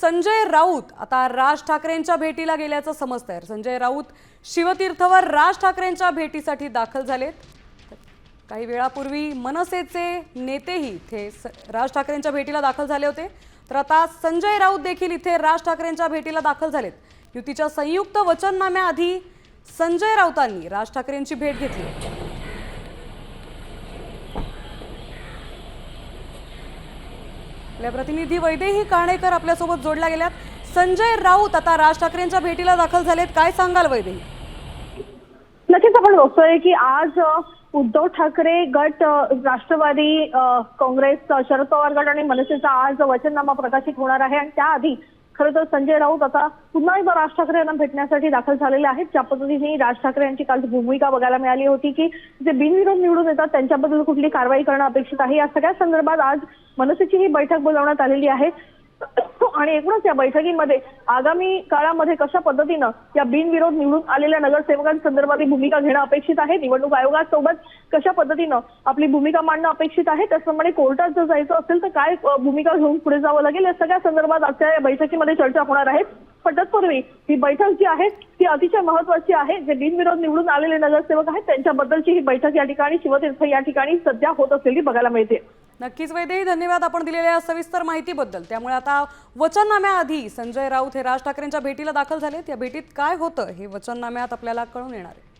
संजय राऊत आता राज ठाकरेंच्या भेटीला गेल्याचं समजतंय। संजय राऊत शिवतीर्थवर राज ठाकरेंच्या भेटीसाठी दाखल झालेत। काही वेळापूर्वी मनसेचे नेतेही इथे राज ठाकरेंच्या भेटीला दाखल झाले होते, तर आता संजय राऊत देखील इथे राज ठाकरेंच्या भेटीला दाखल झालेत। युतीच्या संयुक्त वचननाम्याआधी संजय राऊतांनी राज ठाकरेंची भेट घेतली। प्रतिनिधी वैदेही काणेकर आपल्यासोबत जोडला गेल्यात। संजय राऊत आता राज ठाकरेंच्या भेटीला दाखल झालेत, काय सांगाल वैदेही? नक्कीच आपण बघतोय की आज उद्धव ठाकरे गट, राष्ट्रवादी काँग्रेस, शरद पवार गट आणि मनसेचा आज वचननामा प्रकाशित होणार आहे आणि त्याआधी खरं तर संजय राऊत आता पुन्हा एकदा राज ठाकरे यांना भेटण्यासाठी दाखल झालेले आहेत। ज्या पद्धतीने राज ठाकरे यांची काल भूमिका बघायला मिळाली होती की जे बिनविरोध निवडून येतात त्यांच्याबद्दल कुठली कारवाई करणं अपेक्षित आहे, या सगळ्या संदर्भात आज मनसेची ही बैठक बोलावण्यात आलेली आहे आणि एकूणच या बैठकीमध्ये आगामी काळामध्ये कशा पद्धतीनं या बिनविरोध निवडून आलेल्या नगरसेवकांसंदर्भात भूमिका घेणं अपेक्षित आहे, निवडणूक आयोगासोबत कशा पद्धतीनं आपली भूमिका मांडणं अपेक्षित आहे, त्याचप्रमाणे कोर्टात जर जायचं असेल तर काय भूमिका घेऊन पुढे जावं लागेल, या सगळ्या संदर्भात आजच्या या बैठकीमध्ये चर्चा होणार आहे। पण तत्पूर्वी ही बैठक जी आहे ती अतिशय महत्त्वाची आहे। जे बिनविरोध निवडून आलेले नगरसेवक आहेत त्यांच्याबद्दलची ही बैठक या ठिकाणी शिवतीर्थ या ठिकाणी सध्या होत असलेली बघायला मिळते। नक्कीच वैदेही, धन्यवाद आपण दिलेल्या सविस्तर माहितीबद्दल। त्यामुळे आता वचननाम्याआधी संजय राऊत हे राज ठाकरेंच्या भेटीला दाखल झालेत। या भेटीत काय होतं हे वचननाम्यात आपल्याला कळून येणार आहे।